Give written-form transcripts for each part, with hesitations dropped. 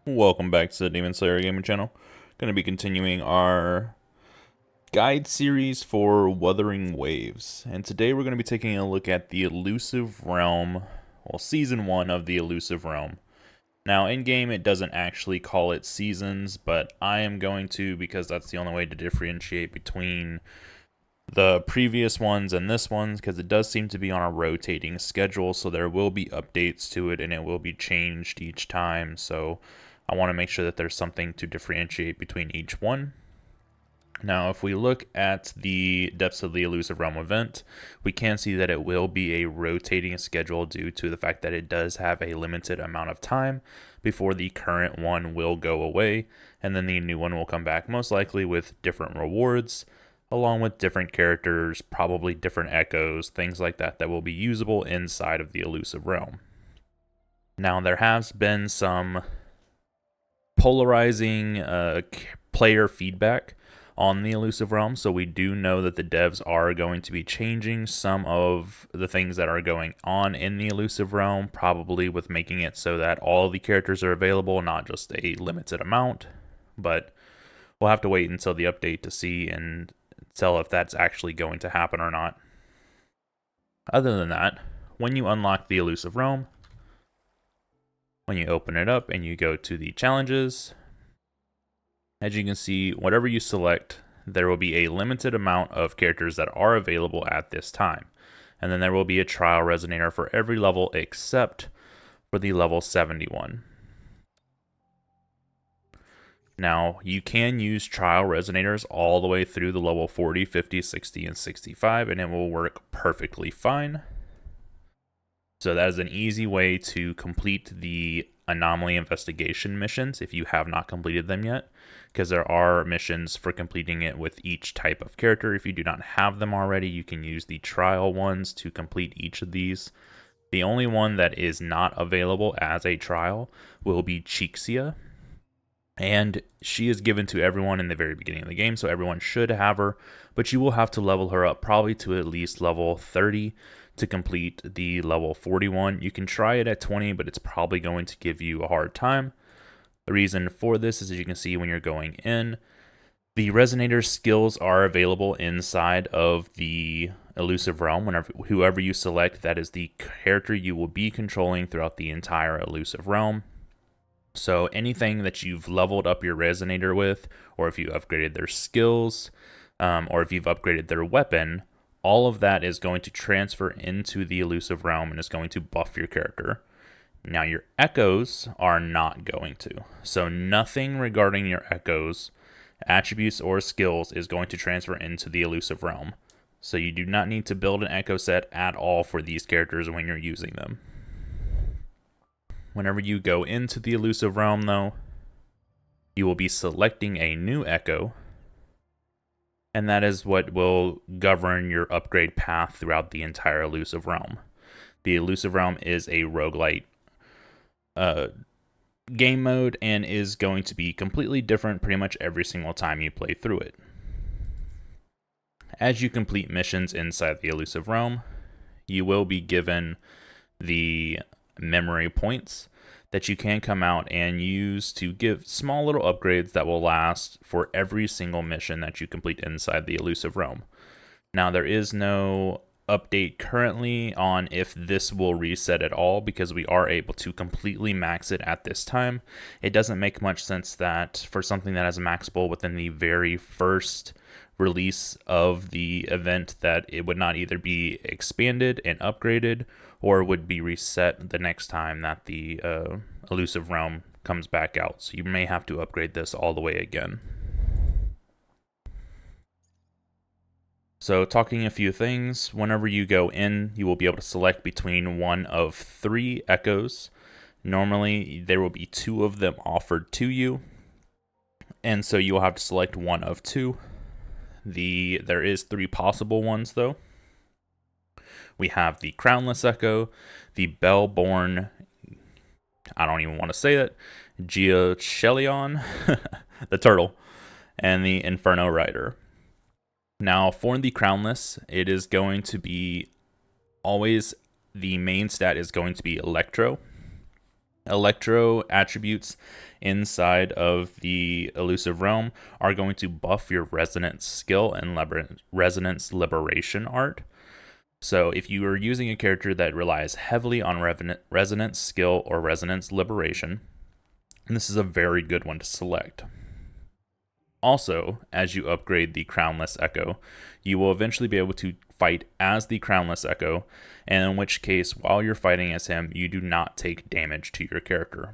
Welcome back to the Demon Slayer Gaming Channel. Going to be continuing our guide series for Wuthering Waves. And today we're going to be taking a look at the Illusive Realm, well, Season 1 of the Illusive Realm. Now, in-game it doesn't actually call it seasons, but I am going to because that's the only way to differentiate between the previous ones and this one, because it does seem to be on a rotating schedule, so there will be updates to it and it will be changed each time. So I want to make sure that there's something to differentiate between each one. Now, if we look at the Depths of the Illusive Realm event, we can see that it will be a rotating schedule due to the fact that it does have a limited amount of time before the current one will go away, and then the new one will come back, most likely with different rewards, along with different characters, probably different echoes, things like that that will be usable inside of the Illusive Realm. Now, there has been some polarizing player feedback on the Illusive Realm, so we do know that the devs are going to be changing some of the things that are going on in the Illusive Realm, probably with making it so that all the characters are available, not just a limited amount, but we'll have to wait until the update to see and tell if that's actually going to happen or not. Other than that, when you unlock the Illusive Realm, when you open it up and you go to the challenges, as you can see, whatever you select, there will be a limited amount of characters that are available at this time. And then there will be a trial resonator for every level except for the level 71. Now, you can use trial resonators all the way through the level 40, 50, 60, and 65, and it will work perfectly fine. So that is an easy way to complete the anomaly investigation missions if you have not completed them yet, because there are missions for completing it with each type of character. If you do not have them already, you can use the trial ones to complete each of these. The only one that is not available as a trial will be Cheeksia, and she is given to everyone in the very beginning of the game, so everyone should have her, but you will have to level her up probably to at least level 30 to complete the level 41. You can try it at 20, but it's probably going to give you a hard time. The reason for this is, as you can see when you're going in, the resonator skills are available inside of the Illusive Realm. Whoever you select, that is the character you will be controlling throughout the entire Illusive Realm. So anything that you've leveled up your resonator with, or if you upgraded their skills, or if you've upgraded their weapon, all of that is going to transfer into the Illusive Realm and is going to buff your character. Now, your echoes are not going to. So nothing regarding your echoes, attributes, or skills is going to transfer into the Illusive Realm. So you do not need to build an echo set at all for these characters when you're using them. Whenever you go into the Illusive Realm, though, you will be selecting a new echo, and that is what will govern your upgrade path throughout the entire Illusive Realm. The Illusive Realm is a roguelite game mode and is going to be completely different pretty much every single time you play through it. As you complete missions inside the Illusive Realm, you will be given the memory points that you can come out and use to give small little upgrades that will last for every single mission that you complete inside the Illusive Realm. Now, there is no update currently on if this will reset at all, because we are able to completely max it at this time. It doesn't make much sense that for something that is maxable within the very first release of the event, that it would not either be expanded and upgraded or would be reset the next time that the Illusive Realm comes back out. So you may have to upgrade this all the way again. So talking a few things, whenever you go in, you will be able to select between one of 3 echoes. Normally, there will be 2 of them offered to you, and so you will have to select one of 2. There is 3 possible ones, though. We have the Crownless Echo, the Bellborn, I don't even want to say it, Geochelion, the turtle, and the Inferno Rider. Now, for the Crownless, it is going to be always, the main stat is going to be Electro. Electro attributes inside of the Illusive realm are going to buff your Resonance skill and Resonance Liberation art. So if you are using a character that relies heavily on Resonance skill or Resonance Liberation, this is a very good one to select. Also, as you upgrade the Crownless Echo, you will eventually be able to fight as the Crownless Echo, and in which case, while you're fighting as him, you do not take damage to your character.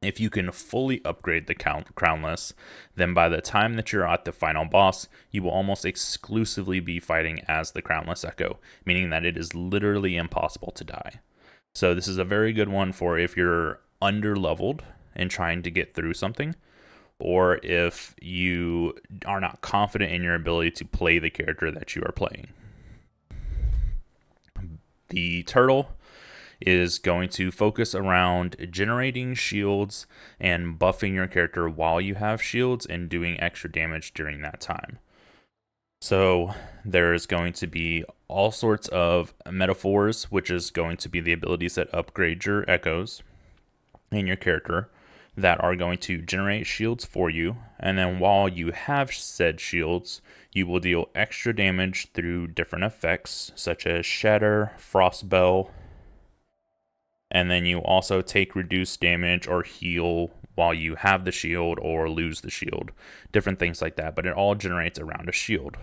If you can fully upgrade the Crownless, then by the time that you're at the final boss, you will almost exclusively be fighting as the Crownless Echo, meaning that it is literally impossible to die. So this is a very good one for if you're under-leveled and trying to get through something, or if you are not confident in your ability to play the character that you are playing. The turtle is going to focus around generating shields and buffing your character while you have shields and doing extra damage during that time. So there's going to be all sorts of metaphors, which is going to be the abilities that upgrade your echoes in your character, that are going to generate shields for you, and then while you have said shields, you will deal extra damage through different effects such as Shatter, Frostbell, and then you also take reduced damage or heal while you have the shield or lose the shield, different things like that, but it all generates around a shield.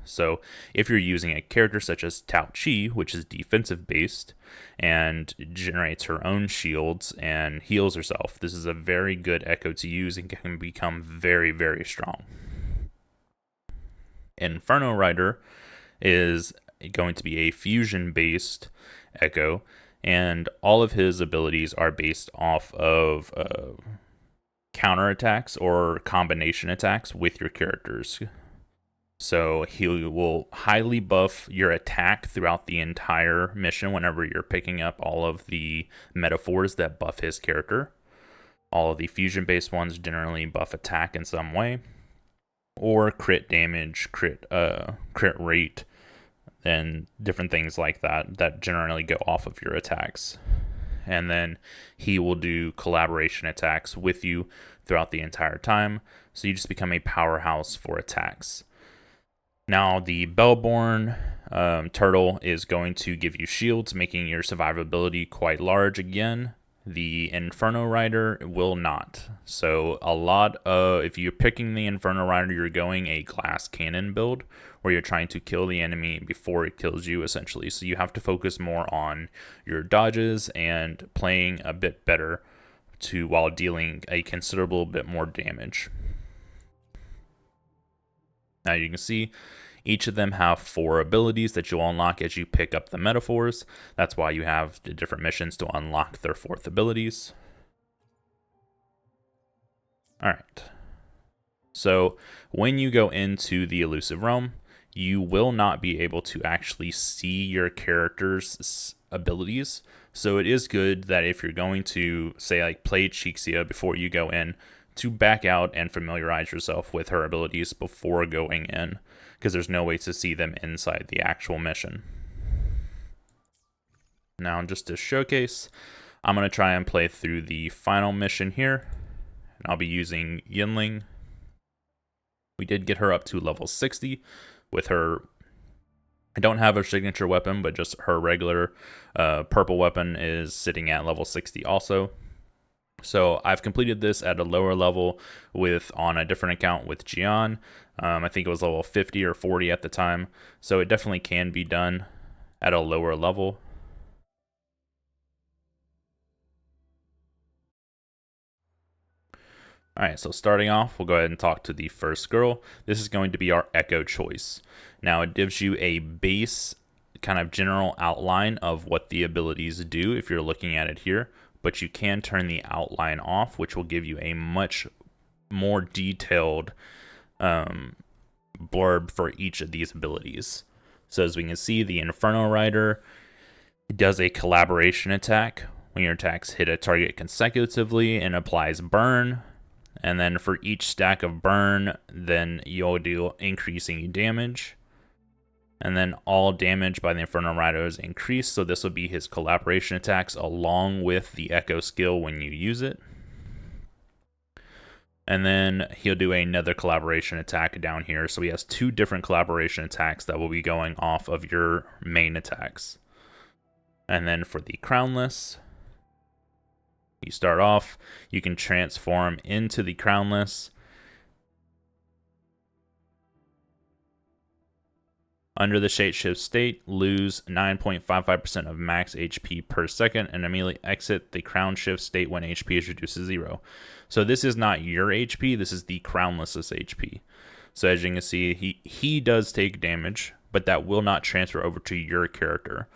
So if you're using a character such as Tao Chi, which is defensive based and generates her own shields and heals herself, this is a very good echo to use and can become very, very strong. Inferno Rider is going to be a fusion based echo, and all of his abilities are based off of counter attacks or combination attacks with your characters. So he will highly buff your attack throughout the entire mission whenever you're picking up all of the metaphors that buff his character. All of the fusion-based ones generally buff attack in some way, or crit damage, crit rate, and different things like that generally go off of your attacks. And then he will do collaboration attacks with you throughout the entire time, so you just become a powerhouse for attacks. Now, the Bellborn turtle is going to give you shields, making your survivability quite large again. The Inferno Rider will not. So a lot of, if you're picking the Inferno Rider, you're going a glass cannon build, where you're trying to kill the enemy before it kills you, essentially. So you have to focus more on your dodges and playing a bit better while dealing a considerable bit more damage. Now you can see each of them have 4 abilities that you'll unlock as you pick up the metaphors. That's why you have the different missions to unlock their 4th abilities. Alright. So when you go into the Illusive realm, you will not be able to actually see your character's abilities. So it is good that if you're going to, say, like play Chixia before you go in, to back out and familiarize yourself with her abilities before going in, because there's no way to see them inside the actual mission. Now, just to showcase, I'm going to try and play through the final mission here, and I'll be using Yinling. We did get her up to level 60 with her. I don't have her signature weapon, but just her regular purple weapon is sitting at level 60 also. So I've completed this at a lower level on a different account with Jian. I think it was level 50 or 40 at the time. So it definitely can be done at a lower level. Alright, so starting off, we'll go ahead and talk to the first girl. This is going to be our Echo choice. Now it gives you a base kind of general outline of what the abilities do if you're looking at it here, but you can turn the outline off, which will give you a much more detailed blurb for each of these abilities. So as we can see, the Inferno Rider does a collaboration attack when your attacks hit a target consecutively and applies burn. And then for each stack of burn, then you'll do increasing damage. And then all damage by the Inferno Rider is increased, so this will be his collaboration attacks along with the Echo skill when you use it. And then he'll do another collaboration attack down here. So he has 2 different collaboration attacks that will be going off of your main attacks. And then for the Crownless, you start off, you can transform into the Crownless. Under the shapeshift state, lose 9.55% of max HP per second and immediately exit the crown shift state when HP is reduced to 0. So this is not your HP, this is the Crownless's HP. So as you can see, he does take damage, but that will not transfer over to your character.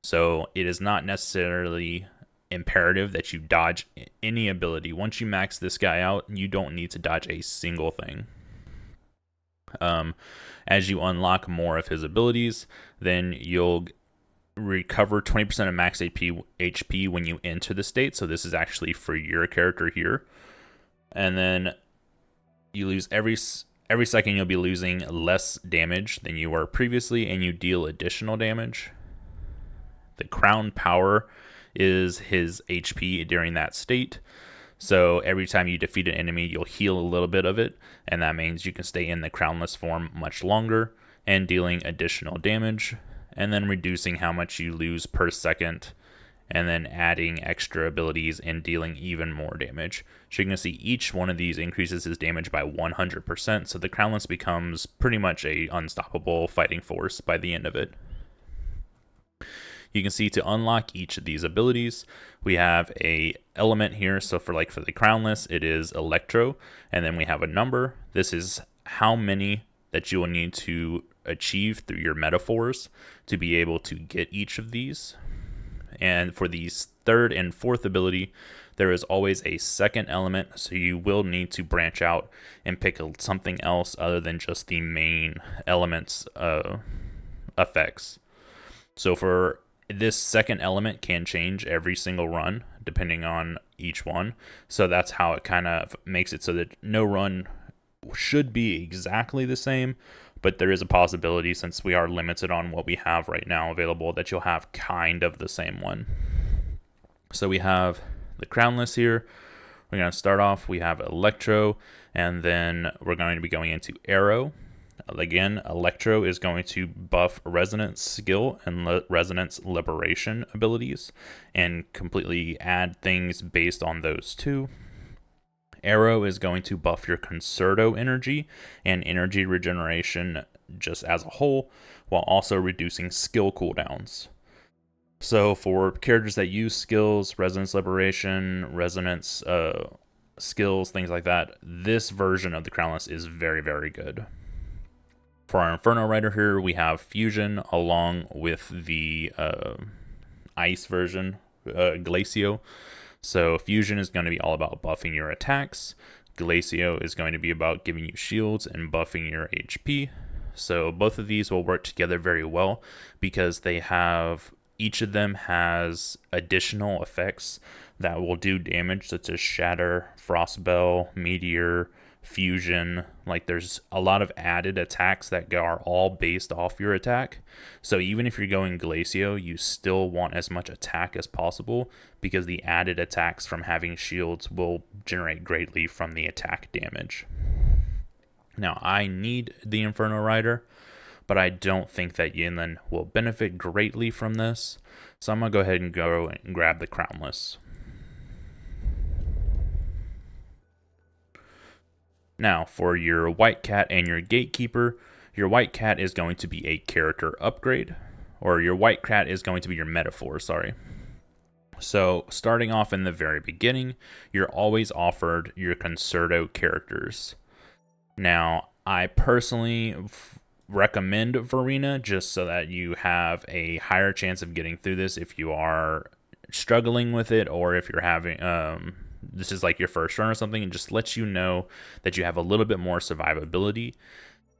So it is not necessarily imperative that you dodge any ability. Once you max this guy out, you don't need to dodge a single thing. As you unlock more of his abilities, then you'll recover 20% of max HP when you enter the state. So this is actually for your character here. And then you lose every second, you'll be losing less damage than you were previously, and you deal additional damage. The Crown Power is his HP during that state. So every time you defeat an enemy, you'll heal a little bit of it, and that means you can stay in the crownless form much longer and dealing additional damage, and then reducing how much you lose per second, and then adding extra abilities and dealing even more damage. So you can see each one of these increases his damage by 100%, so the crownless becomes pretty much a unstoppable fighting force by the end of it. You can see to unlock each of these abilities, we have a element here. So for the Crownless, it is Electro, and then we have a number. This is how many that you will need to achieve through your metaphors to be able to get each of these. And for these 3rd and 4th ability, there is always a second element, so you will need to branch out and pick something else other than just the main elements effects. So for this second element can change every single run depending on each one. So that's how it kind of makes it so that no run should be exactly the same, but there is a possibility, since we are limited on what we have right now available, that you'll have kind of the same one. So we have the Crownless here. We're going to start off, we have Electro, and then we're going to be going into Arrow. Again, Electro is going to buff Resonance skill and Resonance Liberation abilities and completely add things based on those 2. Arrow is going to buff your Concerto energy and energy regeneration just as a whole, while also reducing skill cooldowns. So for characters that use skills, Resonance Liberation, Resonance skills, things like that, this version of the Crownless is very, very good. For our Inferno Rider here, we have Fusion along with the Ice version, Glacio. So Fusion is going to be all about buffing your attacks. Glacio is going to be about giving you shields and buffing your HP. So both of these will work together very well because each of them has additional effects that will do damage, such as Shatter, Frostbell, Meteor, Fusion. There's a lot of added attacks that are all based off your attack. So even if you're going Glacio, you still want as much attack as possible, because the added attacks from having shields will generate greatly from the attack damage. Now, I need the Inferno Rider, but I don't think that Yinlin will benefit greatly from this. So I'm going to go ahead and grab the Crownless. Now, for your White Cat and your Gatekeeper, your White Cat is going to be a character upgrade, or your White Cat is going to be your metaphor, sorry. So, starting off in the very beginning, you're always offered your Concerto characters. Now, I personally recommend Verena just so that you have a higher chance of getting through this if you are struggling with it, or if you're having this is your first run or something, and just lets you know that you have a little bit more survivability.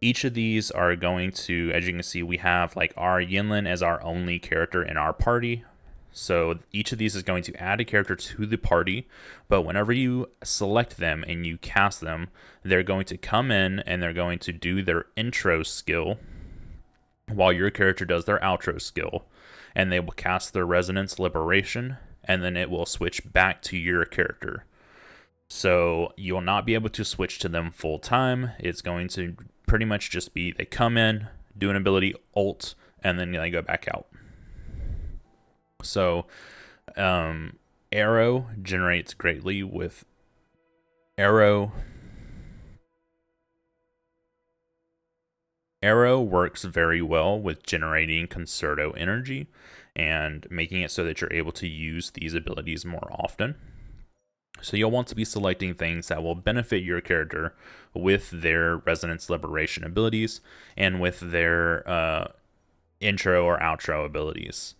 Each of these are going to, as you can see, we have our Yinlin as our only character in our party. So each of these is going to add a character to the party, but whenever you select them and you cast them, they're going to come in and they're going to do their intro skill. while your character does their outro skill, and they will cast their Resonance Liberation, and then it will switch back to your character. So you'll not be able to switch to them full time. It's going to pretty much just be they come in, do an ability, ult, and then they go back out. So Arrow generates greatly with Arrow. Arrow works very well with generating Concerto energy and making it so that you're able to use these abilities more often. So you'll want to be selecting things that will benefit your character with their Resonance Liberation abilities and with their intro or outro abilities.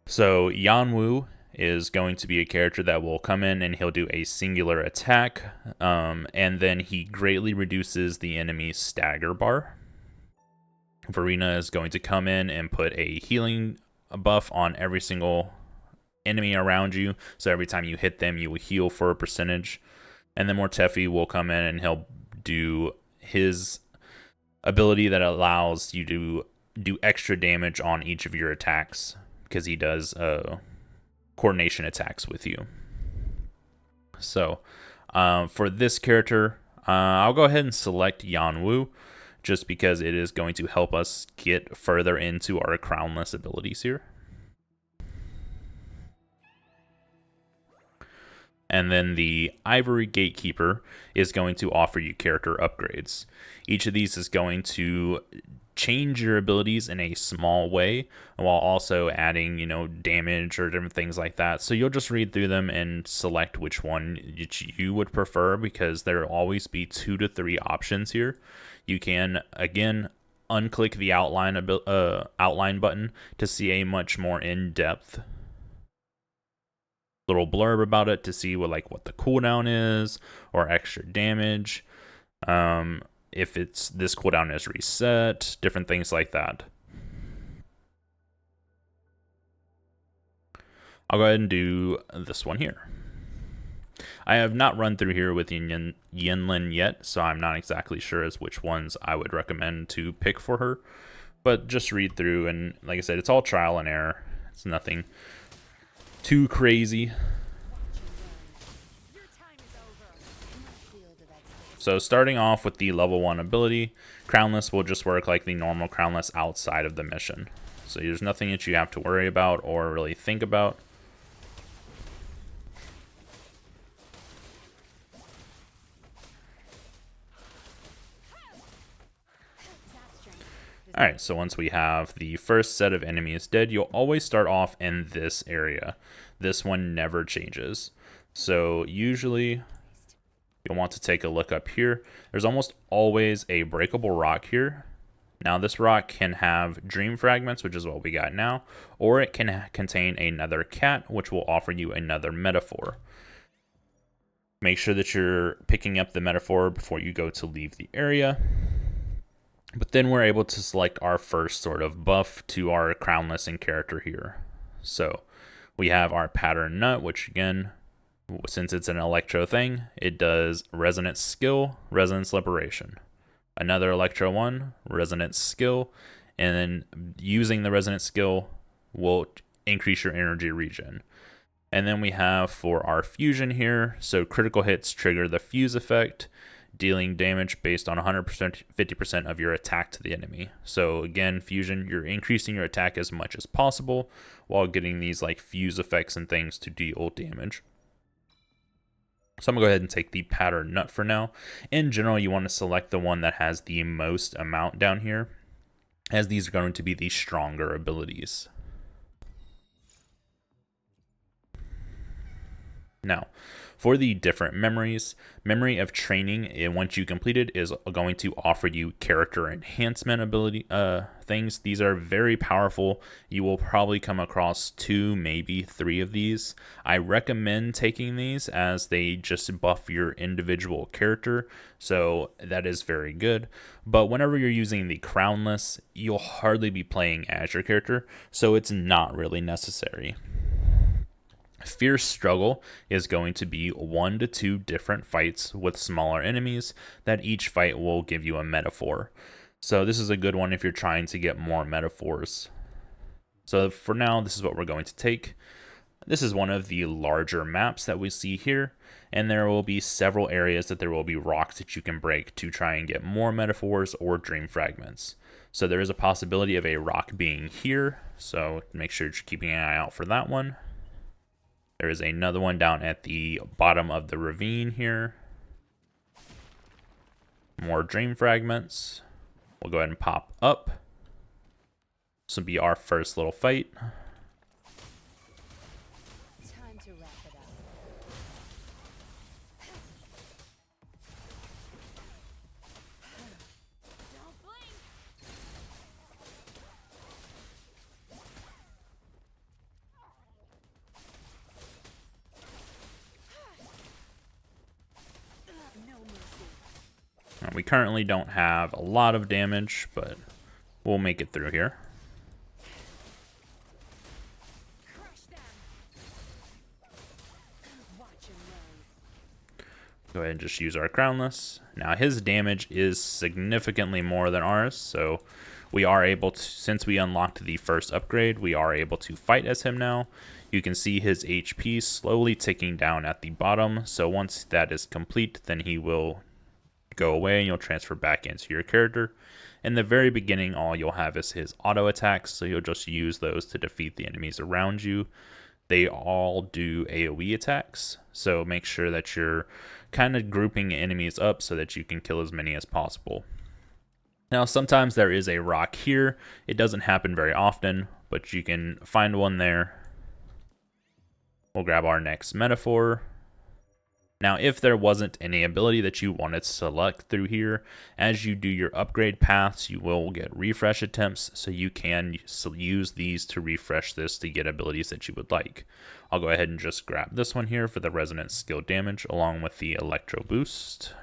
So Yanwu is going to be a character that will come in and he'll do a singular attack, and then he greatly reduces the enemy's stagger bar. Verena is going to come in and put a healing buff on every single enemy around you, so every time you hit them you will heal for a percentage. And then Mortefi will come in and he'll do his ability that allows you to do extra damage on each of your attacks, because he does coordination attacks with you. So for this character, I'll go ahead and select Yanwu, just because it is going to help us get further into our crownless abilities here. And then the Ivory Gatekeeper is going to offer you character upgrades. Each of these is going to change your abilities in a small way, while also adding, damage or different things like that. So you'll just read through them and select which one you would prefer, because there will always be 2 to 3 options here. You can, again, unclick the outline button to see a much more in-depth little blurb about it, to see what the cooldown is, or extra damage. If it's this cooldown is reset, different things like that. I'll go ahead and do this one here. I have not run through here with Yinlin yet, so I'm not exactly sure as which ones I would recommend to pick for her. But just read through, and like I said, it's all trial and error. It's nothing too crazy. So starting off with the level 1 ability, Crownless will just work like the normal Crownless outside of the mission. So there's nothing that you have to worry about or really think about. Alright, so once we have the first set of enemies dead, you'll always start off in this area. This one never changes. So usually you'll want to take a look up here. There's almost always a breakable rock here. Now this rock can have dream fragments, which is what we got now, or it can contain another cat, which will offer you another metaphor. Make sure that you're picking up the metaphor before you go to leave the area. But then we're able to select our first sort of buff to our crownless and character here. So we have our pattern nut, which again, since it's an electro thing, it does resonance skill, resonance liberation. Another electro one, resonance skill, and then using the resonance skill will increase your energy regen. And then we have for our fusion here, so critical hits trigger the fuse effect, dealing damage based on 100%, 50% of your attack to the enemy. So again, fusion, you're increasing your attack as much as possible while getting these like fuse effects and things to deal damage. So I'm gonna go ahead and take the pattern nut for now. In general, you want to select the one that has the most amount down here, as these are going to be the stronger abilities. Now, for the different memories, memory of training, once you complete it, is going to offer you character enhancement ability things. These are very powerful. You will probably come across 2, maybe 3 of these. I recommend taking these as they just buff your individual character, so that is very good. But whenever you're using the crownless, you'll hardly be playing as your character, so it's not really necessary. Fierce Struggle is going to be 1 to 2 different fights with smaller enemies that each fight will give you a metaphor. So this is a good one if you're trying to get more metaphors. So for now, this is what we're going to take. This is one of the larger maps that we see here, and there will be several areas that there will be rocks that you can break to try and get more metaphors or dream fragments. So there is a possibility of a rock being here, so make sure you're keeping an eye out for that one. There is another one down at the bottom of the ravine here. More dream fragments. We'll go ahead and pop up. This will be our first little fight. Time to wrap it up. Don't blink. No mercy. We currently don't have a lot of damage, but we'll make it through here. Crush them. Watch and learn. Go ahead and just use our crownless. Now his damage is significantly more than ours, so we are able to, since we unlocked the first upgrade, we are able to fight as him now. You can see his HP slowly ticking down at the bottom, so once that is complete, then he will go away and you'll transfer back into your character. In the very beginning, all you'll have is his auto attacks, so you'll just use those to defeat the enemies around you. They all do AoE attacks, so make sure that you're kind of grouping enemies up so that you can kill as many as possible. Now, sometimes there is a rock here. It doesn't happen very often, but you can find one there. We'll grab our next metaphor. Now, if there wasn't any ability that you wanted to select through here, as you do your upgrade paths, you will get refresh attempts, so you can use these to refresh this to get abilities that you would like. I'll go ahead and just grab this one here for the resonant skill damage, along with the electro boost.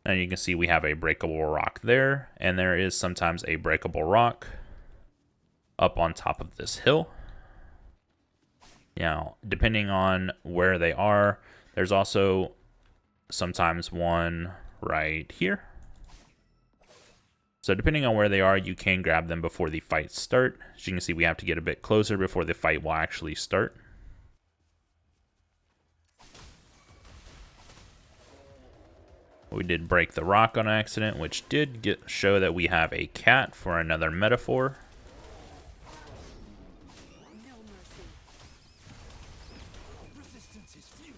And you can see we have a breakable rock there, and there is sometimes a breakable rock up on top of this hill. Now, depending on where they are, there's also sometimes one right here. So depending on where they are, you can grab them before the fights start. As you can see, we have to get a bit closer before the fight will actually start. We did break the rock on accident, which did show that we have a cat for another metaphor. No mercy. Resistance is futile.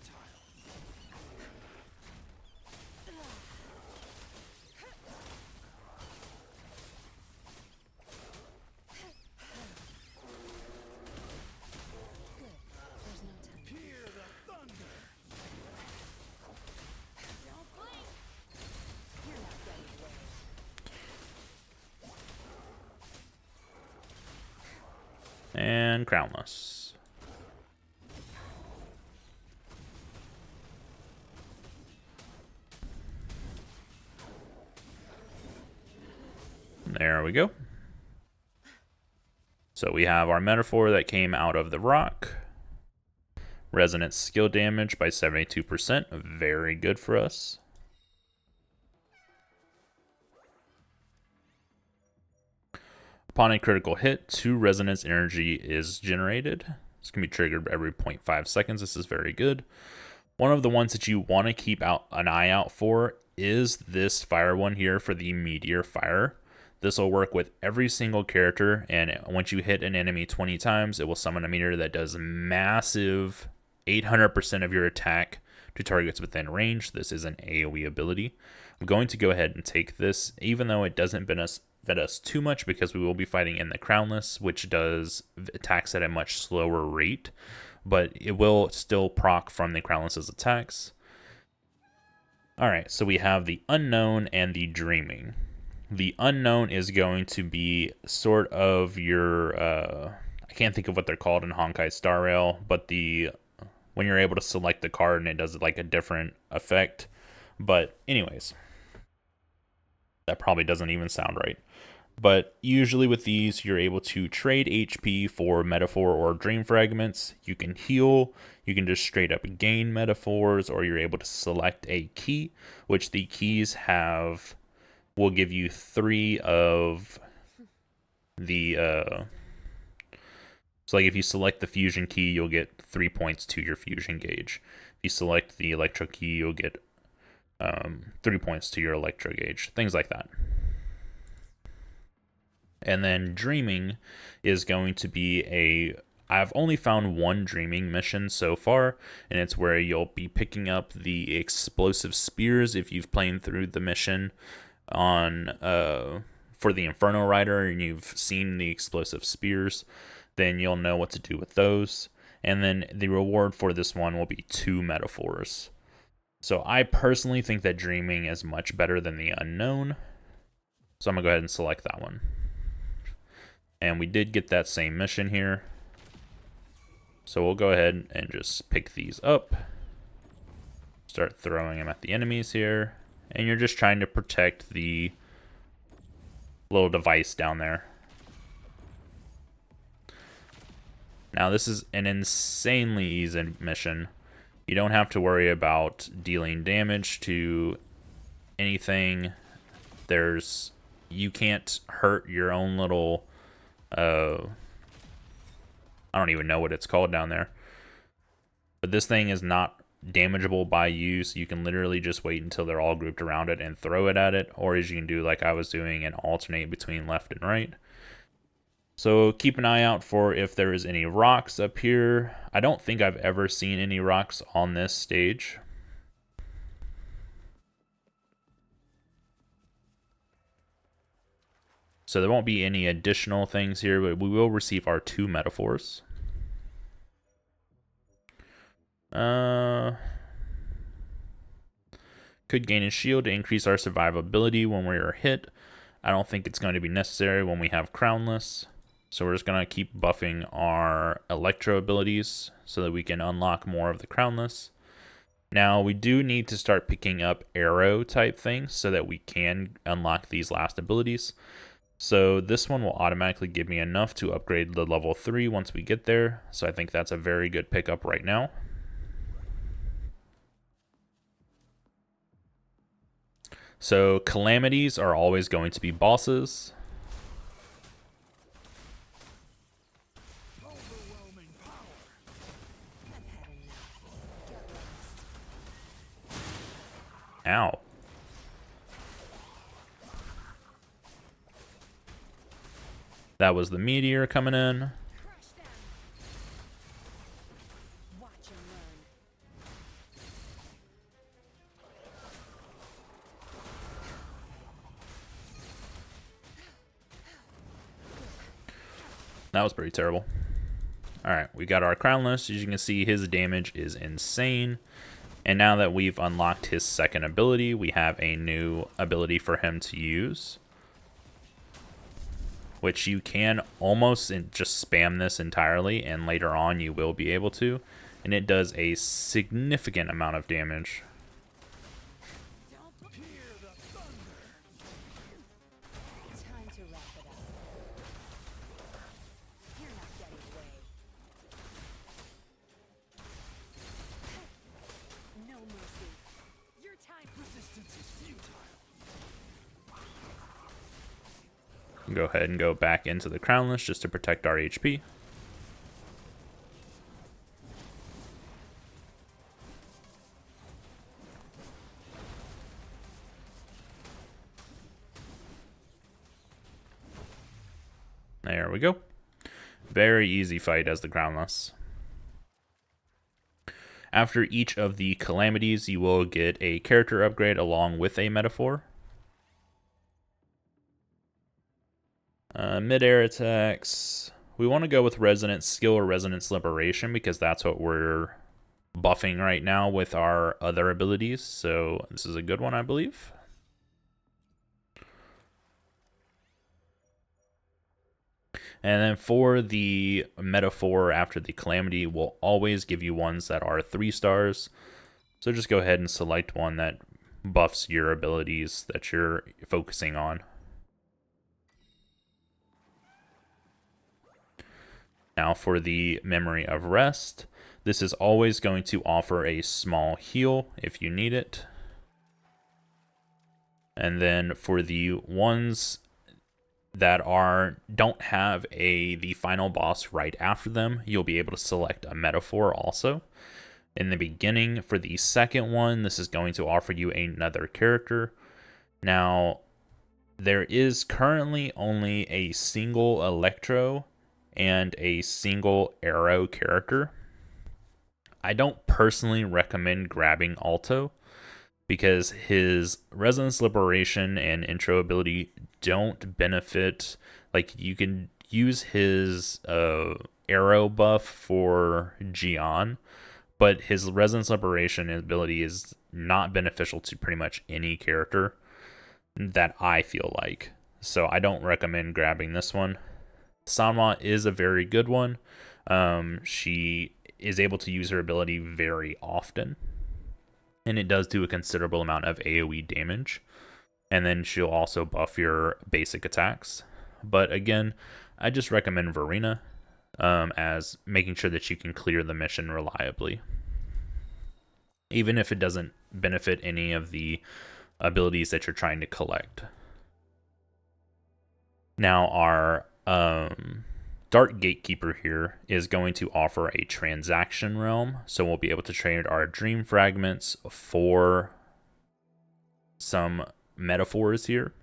Good. There's no time. Hear the thunder. Don't blink. You're not getting away. And crownless. There we go. So we have our metaphor that came out of the rock. Resonant skill damage by 72%. Very good for us. Upon a critical hit, 2 resonance energy is generated. This can be triggered every 0.5 seconds. This is very good. One of the ones that you want to keep an eye out for is this fire one here for the meteor fire. This will work with every single character, and once you hit an enemy 20 times, it will summon a meteor that does massive 800% of your attack to targets within range. This is an AoE ability. I'm going to go ahead and take this, even though it doesn't benefit us too much because we will be fighting in the crownless, which does attacks at a much slower rate, but it will still proc from the crownless's attacks. Alright, so we have the unknown and the dreaming. The unknown is going to be sort of your, I can't think of what they're called in Honkai Star Rail, but when you're able to select the card and it does like a different effect. But anyways, that probably doesn't even sound right. But usually with these, you're able to trade HP for metaphor or dream fragments. You can heal, you can just straight up gain metaphors, or you're able to select a key, which the keys have will give you 3 of the so like if you select the fusion key, you'll get 3 points to your fusion gauge. If you select the electro key, you'll get 3 points to your electro gauge, things like that. And then dreaming is going to be I've only found one dreaming mission so far, and it's where you'll be picking up the explosive spears if you've played through the mission on for the Inferno Rider and you've seen the explosive spears, then you'll know what to do with those. And then the reward for this one will be 2 metaphors. So I personally think that dreaming is much better than the unknown. So I'm going to go ahead and select that one. And we did get that same mission here. So we'll go ahead and just pick these up. Start throwing them at the enemies here. And you're just trying to protect the little device down there. Now this is an insanely easy mission. You don't have to worry about dealing damage to anything. You can't hurt your own little I don't even know what it's called down there. But this thing is not damageable by you, so you can literally just wait until they're all grouped around it and throw it at it, or as you can do like I was doing and alternate between left and right. So keep an eye out for if there is any rocks up here. I don't think I've ever seen any rocks on this stage. So there won't be any additional things here, but we will receive our 2 metaphors. Could gain a shield to increase our survivability when we are hit. I don't think it's going to be necessary when we have crownless. So we're just going to keep buffing our electro abilities so that we can unlock more of the crownless. Now we do need to start picking up arrow type things so that we can unlock these last abilities. So this one will automatically give me enough to upgrade the level 3 once we get there. So I think that's a very good pickup right now. So calamities are always going to be bosses. Overwhelming power. I've had enough. Get lost. Ow. That was the meteor coming in. Crush them. Watch and learn. That was pretty terrible. Alright, we got our crownless. As you can see, his damage is insane. And now that we've unlocked his second ability, we have a new ability for him to use, which you can almost just spam this entirely, and later on you will be able to. And it does a significant amount of damage. Hear the thunder. Time to wrap it up. You're not getting away. No mercy. Your time. Resistance is futile. Go ahead and go back into the crownless just to protect our HP. There we go. Very easy fight as the crownless. After each of the calamities, you will get a character upgrade along with a metaphor. Mid-air attacks. We want to go with Resonance Skill or Resonance Liberation because that's what we're buffing right now with our other abilities. So this is a good one, I believe. And then for the metaphor after the calamity, we'll always give you ones that are 3 stars. So just go ahead and select one that buffs your abilities that you're focusing on. Now for the Memory of Rest, this is always going to offer a small heal if you need it. And then for the ones that don't have the final boss right after them, you'll be able to select a metaphor also. In the beginning, for the second one, this is going to offer you another character. Now, there is currently only a single Electro and a single Arrow character. I don't personally recommend grabbing Alto because his Resonance Liberation and Intro ability don't benefit. Like, you can use his Arrow buff for Gian, but his Resonance Liberation ability is not beneficial to pretty much any character that I feel like. So I don't recommend grabbing this one. Sanma is a very good one. She is able to use her ability very often, and it does do a considerable amount of AoE damage. And then she'll also buff your basic attacks. But again, I just recommend Verena as making sure that you can clear the mission reliably, even if it doesn't benefit any of the abilities that you're trying to collect. Now, our Dark Gatekeeper here is going to offer a transaction realm, so we'll be able to trade our dream fragments for some metaphors here.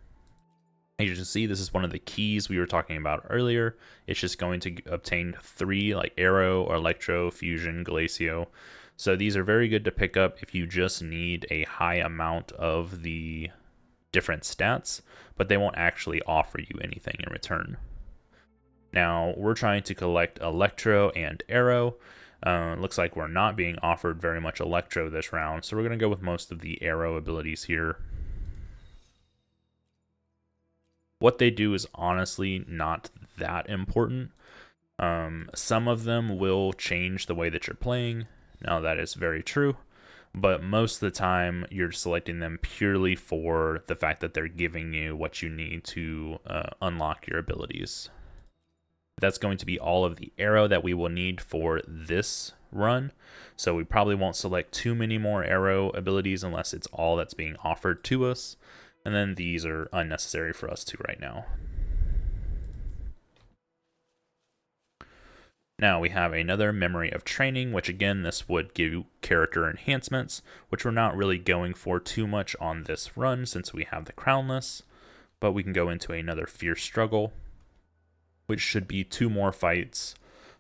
As you can see, this is one of the keys we were talking about earlier. It's just going to obtain 3, like Arrow, Electro, Fusion, Glacio. So these are very good to pick up if you just need a high amount of the different stats, but they won't actually offer you anything in return. Now, we're trying to collect Electro and Arrow. Looks like we're not being offered very much Electro this round, so we're going to go with most of the Arrow abilities here. What they do is honestly not that important. Some of them will change the way that you're playing. Now, that is very true, but most of the time you're selecting them purely for the fact that they're giving you what you need to unlock your abilities. That's going to be all of the Arrow that we will need for this run, so we probably won't select too many more Arrow abilities unless it's all that's being offered to us, and then these are unnecessary for us too right now. Now we have another Memory of Training, which again, this would give you character enhancements, which we're not really going for too much on this run since we have the Crownless, but we can go into another Fierce Struggle, which should be 2 more fights,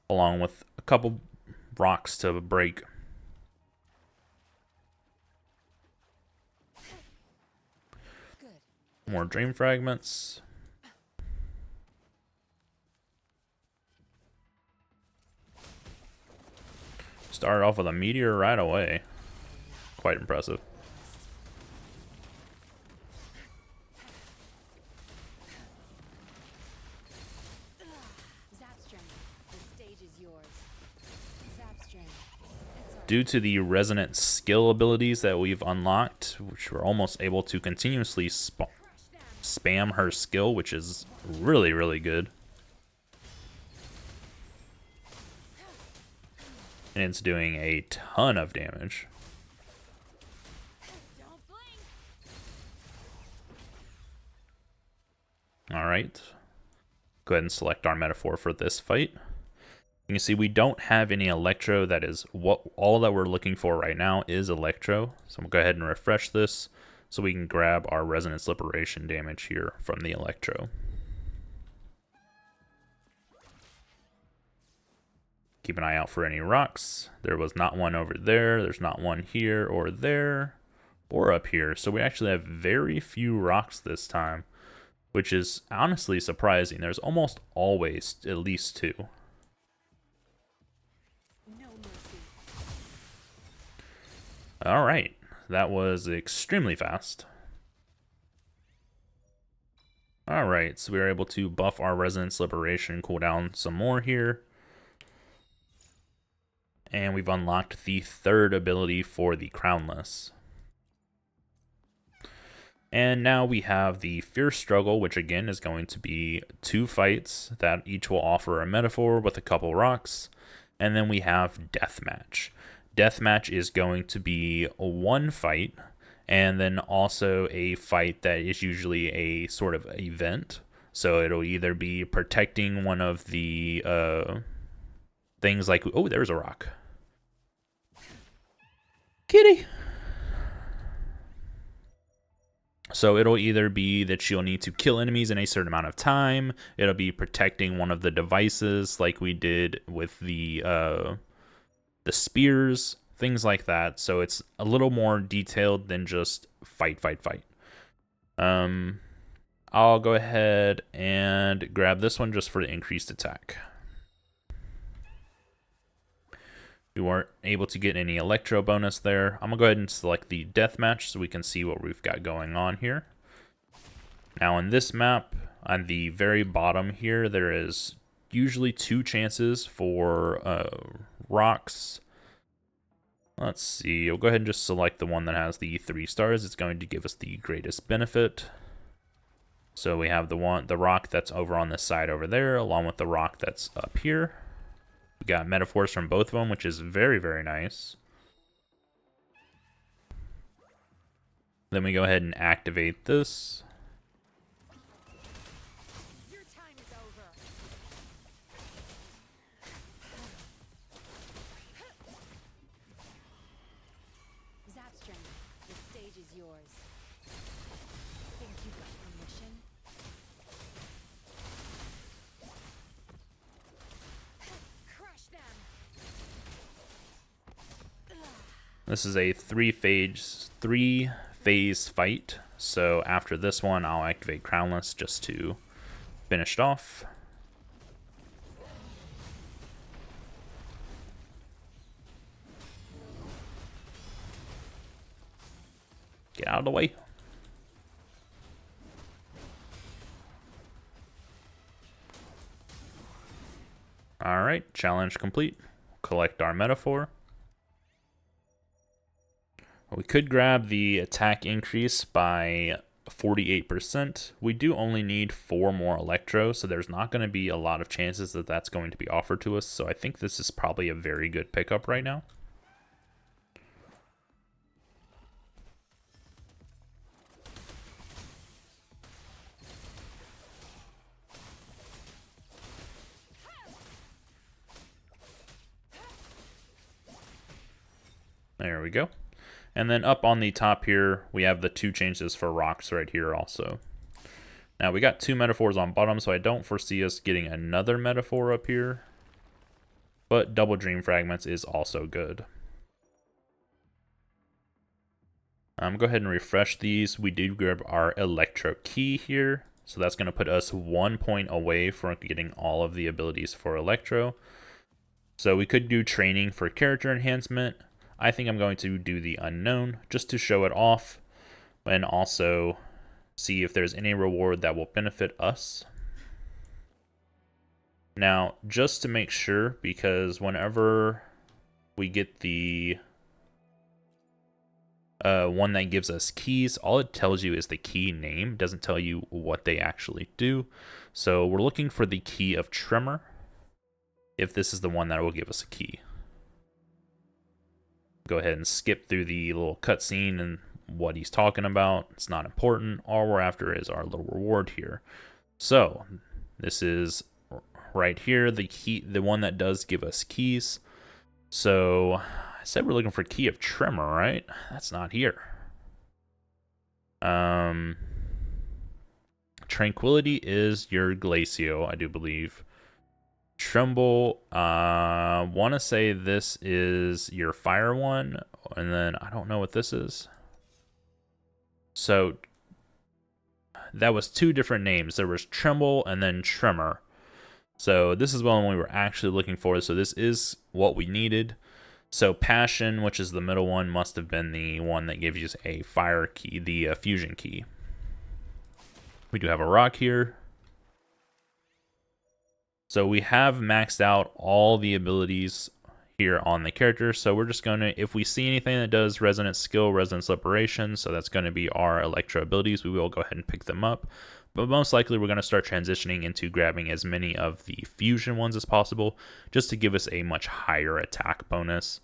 along with a couple rocks to break. Good. More Dream Fragments. Started off with a meteor right away. Quite impressive. Zapstring, the stage is yours. Zapstring. It's our Due to the resonant skill abilities that we've unlocked, which we're almost able to continuously spam her skill, which is really, really good. And it's doing a ton of damage. Don't blink. Alright. Go ahead and select our metaphor for this fight. You can see we don't have any Electro. That is what all that we're looking for right now is Electro. So I'm going to go ahead and refresh this so we can grab our Resonance Liberation damage here from the Electro. Keep an eye out for any rocks. There was not one over there. There's not one here or there or up here. So we actually have very few rocks this time, which is honestly surprising. There's almost always at least 2. No mercy. All right, that was extremely fast. All right, so we were able to buff our Resonance Liberation cooldown some more here. And we've unlocked the 3rd ability for the Crownless. And now we have the Fierce Struggle, which again is going to be 2 fights that each will offer a metaphor with a couple rocks. And then we have Deathmatch. Deathmatch is going to be 1 fight, and then also a fight that is usually a sort of event. So it'll either be protecting one of the things like, oh, there's a rock. Kitty. So it'll either be that you'll need to kill enemies in a certain amount of time. It'll be protecting one of the devices like we did with the spears, things like that. So it's a little more detailed than just fight, fight, fight. I'll go ahead and grab this one just for the increased attack. We weren't able to get any electro bonus there. I'm gonna go ahead and select the deathmatch so we can see what we've got going on here. Now in this map, on the very bottom here, there is usually 2 chances for rocks. Let's see, we'll go ahead and just select the one that has the 3 stars. It's going to give us the greatest benefit. So we have the rock that's over on this side over there, along with the rock that's up here. We got metaphors from both of them, which is very, very nice. Then we go ahead and activate this. Your time is over. Zapstring, the stage is yours. Think you got permission? Crush them. This is a three-phase fight. So after this one, I'll activate Crownless just to finish it off. Get out of the way. Alright, challenge complete. Collect our metaphor. We could grab the attack increase by 48%. We do only need 4 more electro, so there's not going to be a lot of chances that that's going to be offered to us. So I think this is probably a very good pickup right now. There we go. And then up on the top here, we have the 2 changes for rocks right here also. Now we got 2 metaphors on bottom, so I don't foresee us getting another metaphor up here. But double dream fragments is also good. Go ahead and refresh these. We did grab our electro key here. So that's going to put us 1 point away from getting all of the abilities for electro. So we could do training for character enhancement. I think I'm going to do the unknown just to show it off and also see if there's any reward that will benefit us. Now, just to make sure, because whenever we get the one that gives us keys, all it tells you is the key name. It doesn't tell you what they actually do. So we're looking for the key of Tremor, if this is the one that will give us a key. Go ahead and skip through the little cutscene and what he's talking about. It's not important. All we're after is our little reward here. So this is right here, the key, the one that does give us keys. So I said we're looking for key of Tremor, right? That's not here. Tranquility is your Glacio, I do believe. Tremble, want to say this is your fire one, and then I don't know what this is. So that was 2 different names. There was Tremble and then Tremor. So this is one we were actually looking for. So this is what we needed. So Passion, which is the middle one, must have been the one that gives you a fire key, the fusion key. We do have a rock here. So we have maxed out all the abilities here on the character. So we're just going to, if we see anything that does Resonance Skill, Resonance Liberation, so that's going to be our Electro abilities, we will go ahead and pick them up. But most likely we're going to start transitioning into grabbing as many of the fusion ones as possible, just to give us a much higher attack bonus.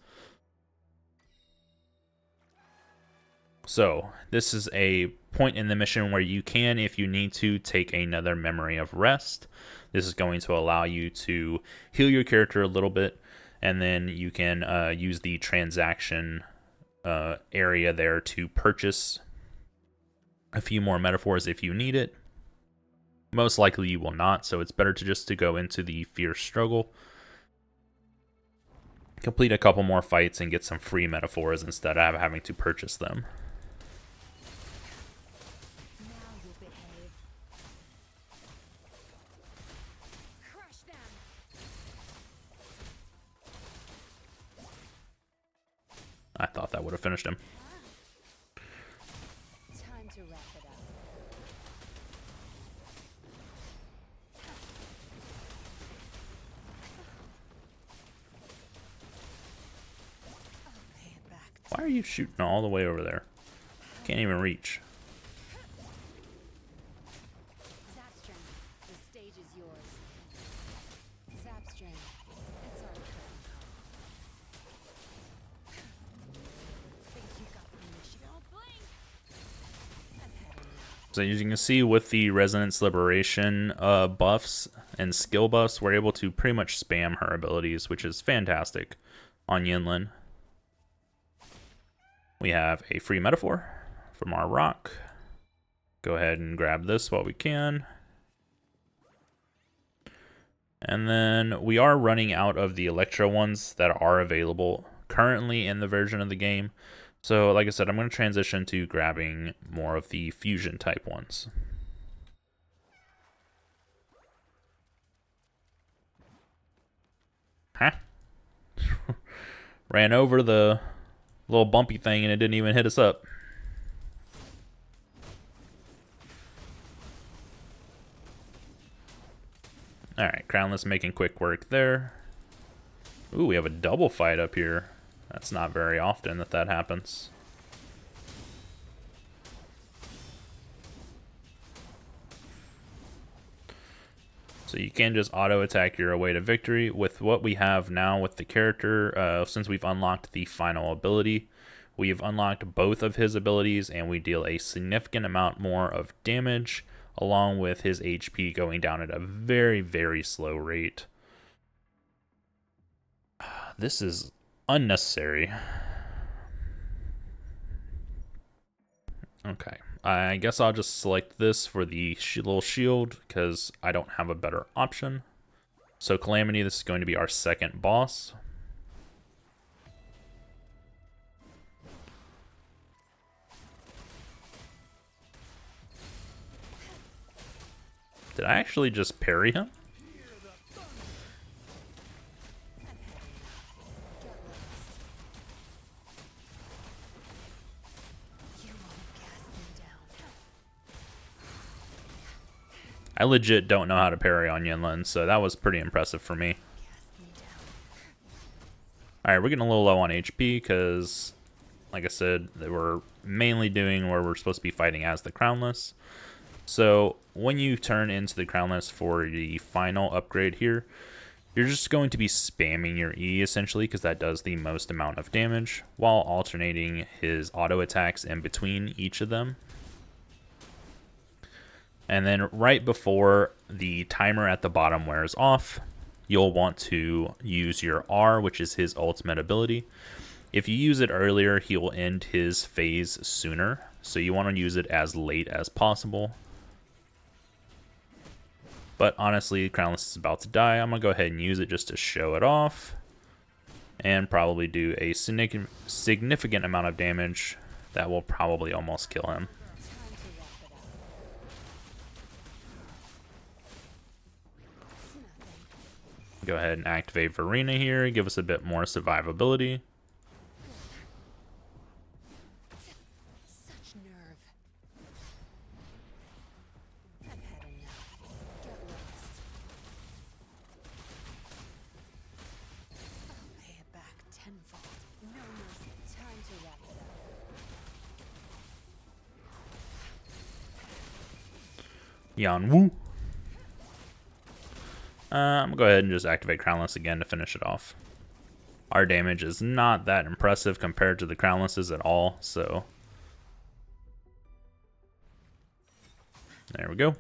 So this is a point in the mission where you can, if you need to, take another memory of rest. This is going to allow you to heal your character a little bit, and then you can use the transaction area there to purchase a few more metaphors if you need it. Most likely you will not, so it's better to just to go into the fierce struggle, complete a couple more fights, and get some free metaphors instead of having to purchase them. Now you'll behave. Crush them. I thought that would have finished him. Time to wrap it up. I'll pay it back. Why are you shooting all the way over there? Can't even reach. Zapstring, the stage is yours. Zapstring, it's our turn. Think you got permission? Don't blink. I've had enough. So as you can see with the Resonance Liberation buffs and skill buffs, we're able to pretty much spam her abilities, which is fantastic on Yinlin. We have a free metaphor from our rock. Go ahead and grab this while we can. And then we are running out of the Electro ones that are available currently in the version of the game. So like I said, I'm going to transition to grabbing more of the fusion type ones. Huh? Ran over the little bumpy thing and it didn't even hit us up. Alright, Crownless making quick work there. Ooh, we have a double fight up here. That's not very often that happens. So you can just auto attack your way to victory. With what we have now with the character, since we've unlocked the final ability, we've unlocked both of his abilities and we deal a significant amount more of damage, along with his HP going down at a very, very slow rate. This is unnecessary. Okay, I guess I'll just select this for the little shield because I don't have a better option. So Calamity, this is going to be our second boss. Did I actually just parry him? I legit don't know how to parry on Yinlin, so that was pretty impressive for me. Alright, we're getting a little low on HP because, like I said, we're mainly doing where we're supposed to be fighting as the Crownless. So when you turn into the Crownless for the final upgrade here, you're just going to be spamming your E essentially because that does the most amount of damage, while alternating his auto attacks in between each of them. And then right before the timer at the bottom wears off, you'll want to use your R, which is his ultimate ability. If you use it earlier, he will end his phase sooner, so you want to use it as late as possible. But honestly, Crownless is about to die. I'm going to go ahead and use it just to show it off, and probably do a significant amount of damage that will probably almost kill him. Go ahead and activate Verena here, give us a bit more survivability. Such nerve. I've had enough. Get lost. I'll pay it back tenfold. No mercy. Time to wrap it up. Yan Wu. I'm gonna go ahead and just activate Crownless again to finish it off. Our damage is not that impressive compared to the Crownlesses at all, so There we go.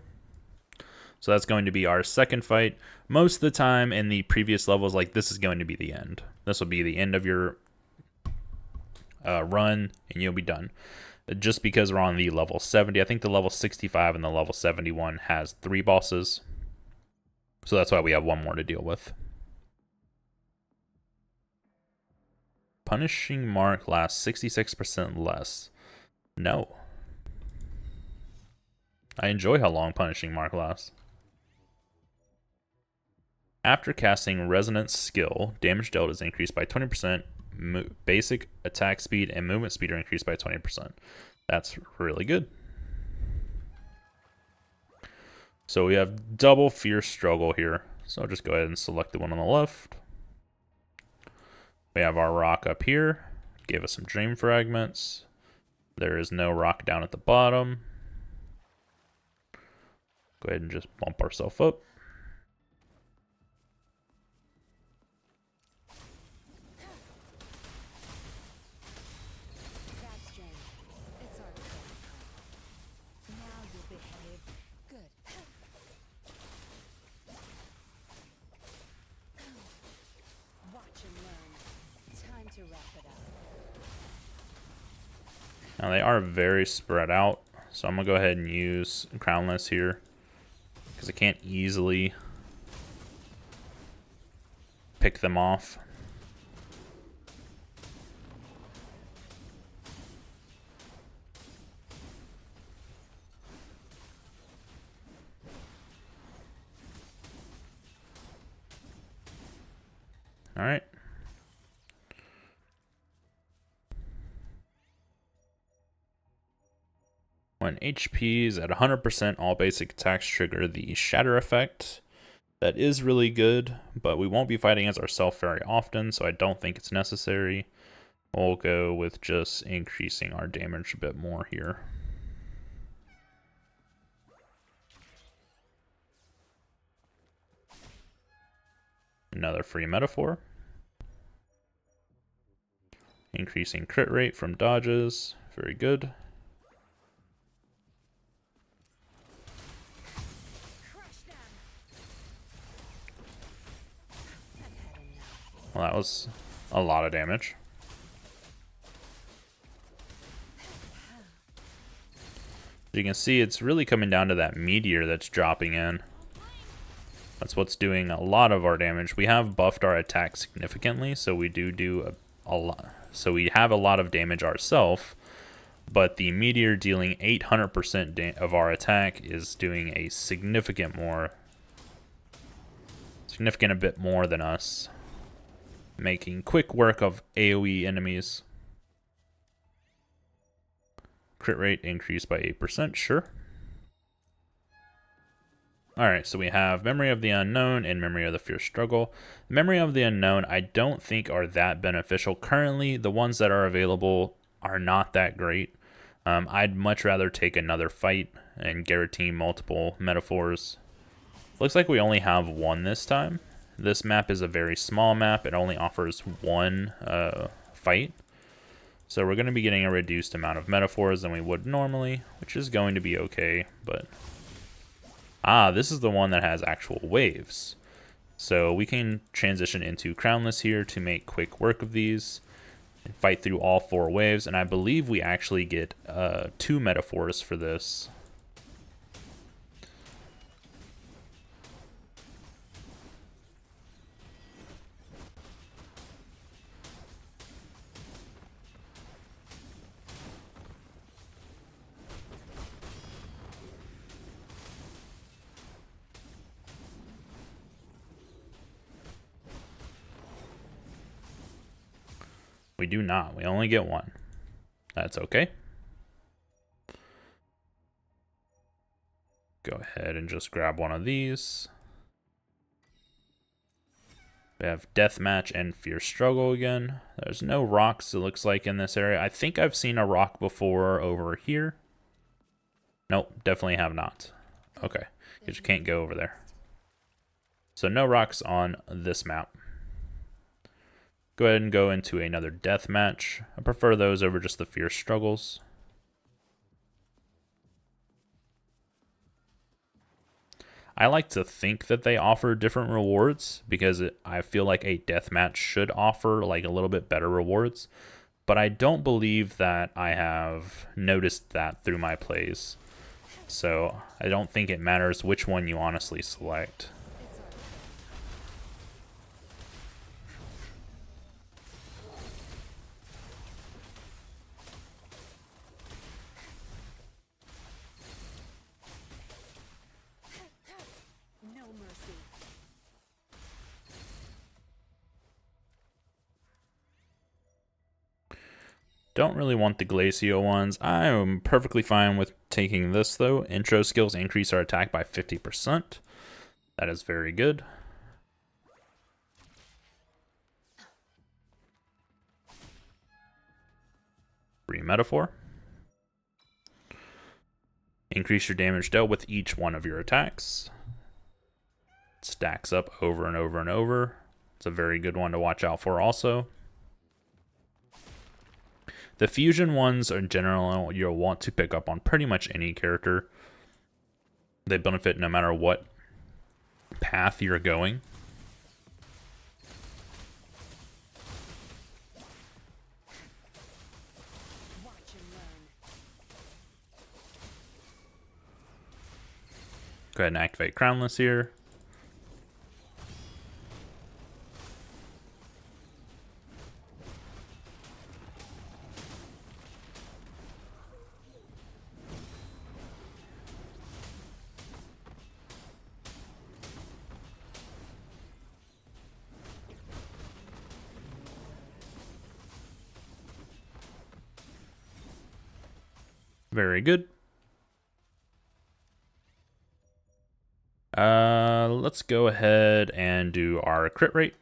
So that's going to be our second fight. Most of the time in the previous levels, like this is going to be the end. This will be the end of your run, and you'll be done. Just because we're on the level 70, I think the level 65 and the level 71 has 3 bosses. So that's why we have 1 more to deal with. Punishing mark lasts 66% less. No. I enjoy how long punishing mark lasts. After casting Resonance skill, damage dealt is increased by 20%. Basic attack speed and movement speed are increased by 20%. That's really good. So we have double Fierce Struggle here. So I'll just go ahead and select the one on the left. We have our rock up here. Gave us some dream fragments. There is no rock down at the bottom. Go ahead and just bump ourselves up. That's Jane. It's our turn. Now you'll behave. Good. Watch and learn. Time to wrap it up. Now they are very spread out. So I'm going to go ahead and use Crownless here. Because I can't easily pick them off. All right. When HP is at 100%, all basic attacks trigger the Shatter effect. That is really good, but we won't be fighting as ourselves very often, so I don't think it's necessary. We'll go with just increasing our damage a bit more here. Another free metaphor. Increasing crit rate from dodges. Very good. Well, that was a lot of damage. As you can see, it's really coming down to that meteor that's dropping in. That's what's doing a lot of our damage. We have buffed our attack significantly, so we do a lot. So we have a lot of damage ourselves, but the meteor dealing 800% of our attack is doing a significant a bit more than us, making quick work of AoE enemies. Crit rate increased by 8%, sure. Alright, so we have Memory of the Unknown and Memory of the Fierce Struggle. Memory of the Unknown I don't think are that beneficial. Currently, the ones that are available are not that great. I'd much rather take another fight and guarantee multiple metaphors. Looks like we only have one this time. This map is a very small map. It only offers one fight. So we're going to be getting a reduced amount of metaphors than we would normally, which is going to be okay, but... Ah, this is the one that has actual waves. So we can transition into Crownless here to make quick work of these and fight through all 4 waves. And I believe we actually get 2 metaphors for this. We do not. We only get 1. That's okay. Go ahead and just grab one of these. We have Deathmatch and Fierce Struggle again. There's no rocks, it looks like, in this area. I think I've seen a rock before over here. Nope, definitely have not. Okay, you just can't go over there. So no rocks on this map. Go ahead and go into another Deathmatch. I prefer those over just the Fierce Struggles. I like to think that they offer different rewards because I feel like a deathmatch should offer like a little bit better rewards, but I don't believe that I have noticed that through my plays. So I don't think it matters which one you honestly select. No mercy. Don't really want the Glacio ones. I am perfectly fine with taking this though. Intro skills increase our attack by 50%. That is very good. Free metaphor. Increase your damage dealt with each one of your attacks. Stacks up over and over and over. It's a very good one to watch out for also. The fusion ones are generally you'll want to pick up on pretty much any character. They benefit no matter what path you're going. Watch and learn. Go ahead and activate Crownless here. Very good. Let's go ahead and do our crit rate.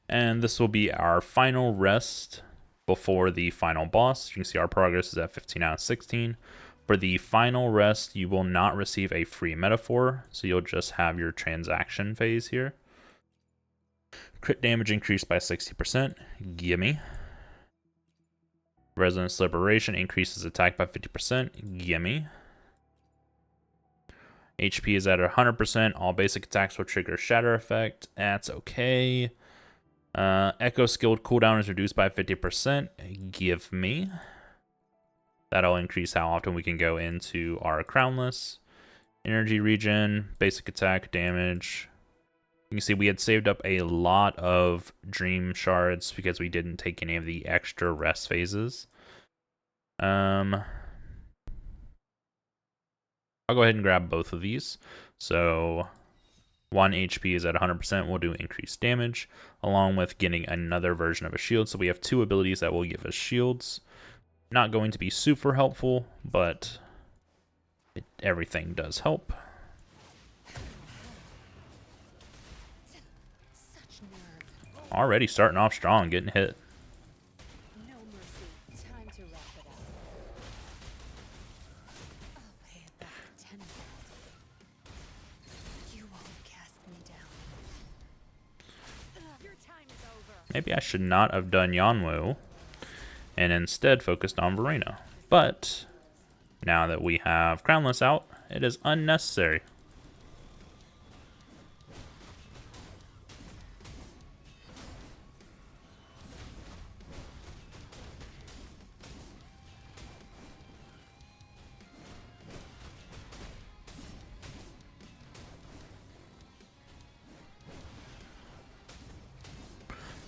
And this will be our final rest before the final boss. You can see our progress is at 15 out of 16. For the final rest, you will not receive a free metaphor, so you'll just have your transaction phase here. Crit damage increased by 60%. Gimme. Resonance Liberation increases attack by 50%. Gimme. HP is at 100%. All basic attacks will trigger Shatter Effect. That's okay. Echo skilled cooldown is reduced by 50%. Give me. That'll increase how often we can go into our Crownless. Energy regen, basic attack damage. You can see we had saved up a lot of dream shards because we didn't take any of the extra rest phases. I'll go ahead and grab both of these. So 1 HP is at 100%, we'll do increased damage, along with getting another version of a shield. So we have 2 abilities that will give us shields. Not going to be super helpful, but everything does help. Such nerve. Already starting off strong, getting hit. No mercy. Time to wrap it up. I'll pay it back tenfold. You won't cast me down. Your time is over. Maybe I should not have done Yanwu and instead focused on Verena. But now that we have Crownless out, it is unnecessary.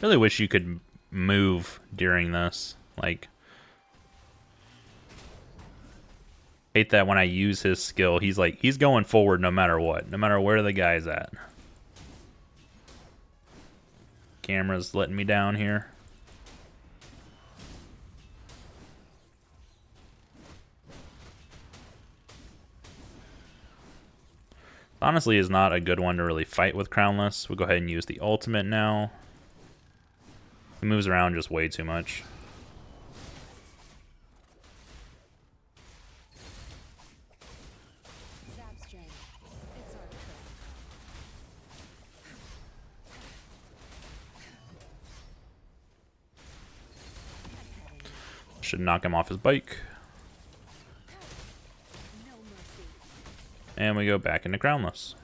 Really wish you could move during this. Like, hate that when I use his skill, he's going forward no matter what, no matter where the guy's at. Camera's letting me down here. Honestly, is not a good one to really fight with Crownless. We'll go ahead and use the ultimate now. He moves around just way too much. Zap's drain. It's our turn. Should knock him off his bike. No mercy. And we go back into Crownless.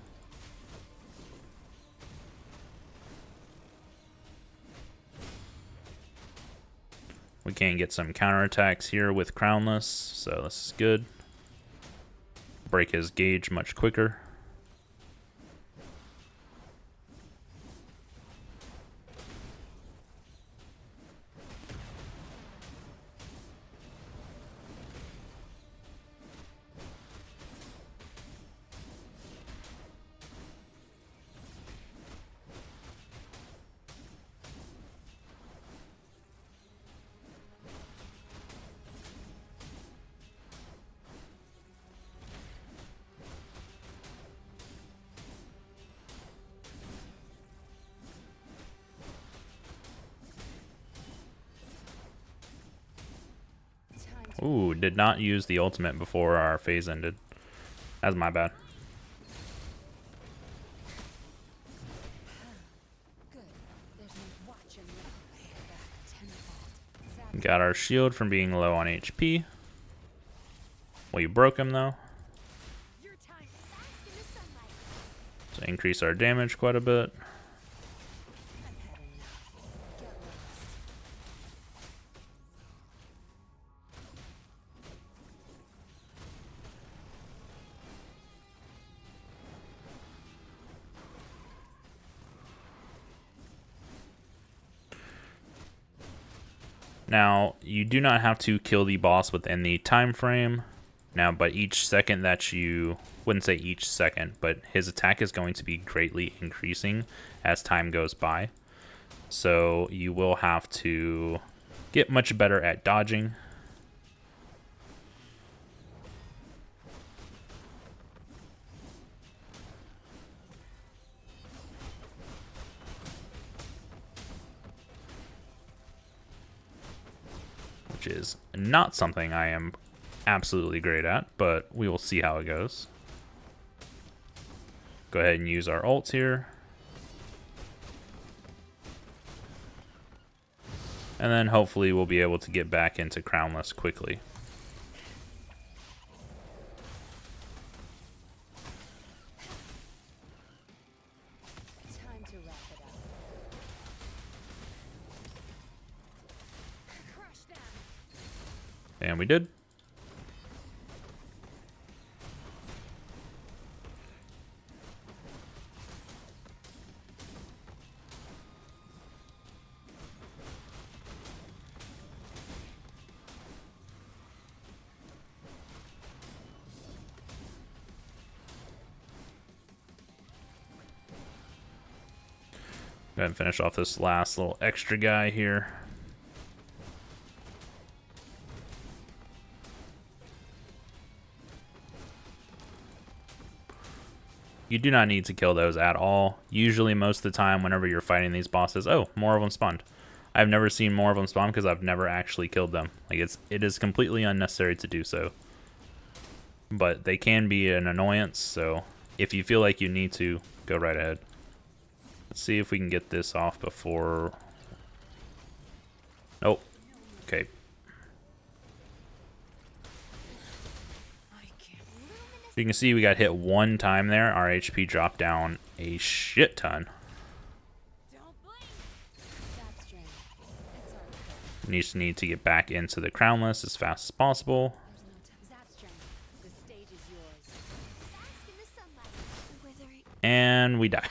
We can get some counterattacks here with Crownless, so this is good. Break his gauge much quicker. Ooh, did not use the ultimate before our phase ended. That's my bad. Good. There's no watching me. Back tenfold. Got our shield from being low on HP. We broke him though, Your time bask in the sunlight. to increase our damage quite a bit. I've had enough. Get lost. Now, you do not have to kill the boss within the time frame. Now, but each second that you, wouldn't say each second, but his attack is going to be greatly increasing as time goes by. So you will have to get much better at dodging. Which is not something I am absolutely great at, but we will see how it goes. Go ahead and use our ults here. And then hopefully we'll be able to get back into Crownless quickly. Time to wrap it up. Crush them. And we did. Go ahead and finish off this last little extra guy here. You do not need to kill those at all. Usually most of the time whenever you're fighting these bosses, oh, more of them spawned. I've never seen more of them spawn because I've never actually killed them. Like it is completely unnecessary to do so. But they can be an annoyance, so if you feel like you need to, go right ahead. Let's see if we can get this off before... Nope. Okay. I can't. You can see we got hit one time there. Our HP dropped down a shit ton. Don't blink. That's strange. It's our turn. We just need to get back into the Crownless as fast as possible. There's no time. Zap strength. The stage is yours. Bask in the sunlight. Withering. And we died.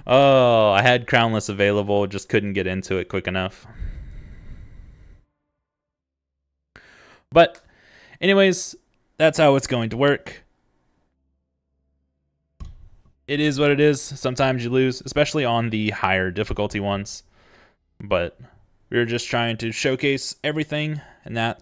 Oh, I had Crownless available, just couldn't get into it quick enough. But anyways, that's how it's going to work. It is what it is. Sometimes you lose, especially on the higher difficulty ones. But we're just trying to showcase everything, and I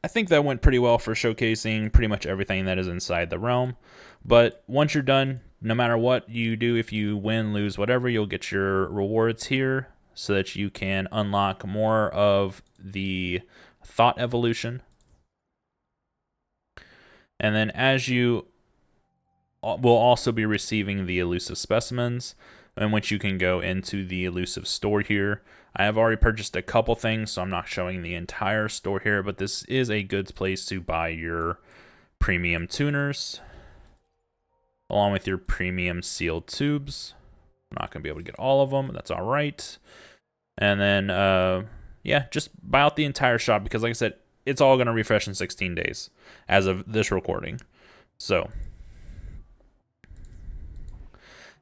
think that went pretty well for showcasing pretty much everything that is inside the realm. But once you're done, no matter what you do, if you win, lose, whatever, you'll get your rewards here so that you can unlock more of the thought evolution. And then as you will also be receiving the elusive specimens, in which you can go into the elusive store here. I have already purchased a couple things, so I'm not showing the entire store here, but this is a good place to buy your premium tuners, along with your premium sealed tubes. I'm not going to be able to get all of them. That's all right. And then, yeah, just buy out the entire shop because, like I said, it's all going to refresh in 16 days as of this recording. So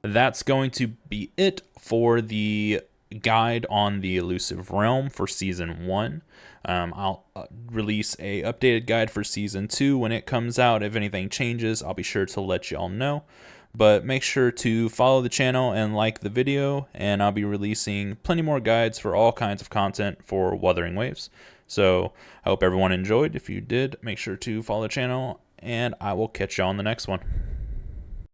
that's going to be it for the guide on the Illusive Realm for Season 1. I'll release a updated guide for Season 2 when it comes out. If anything changes, I'll be sure to let y'all know. But make sure to follow the channel and like the video, and I'll be releasing plenty more guides for all kinds of content for Wuthering Waves. So I hope everyone enjoyed. If you did, make sure to follow the channel, and I will catch y'all on the next one.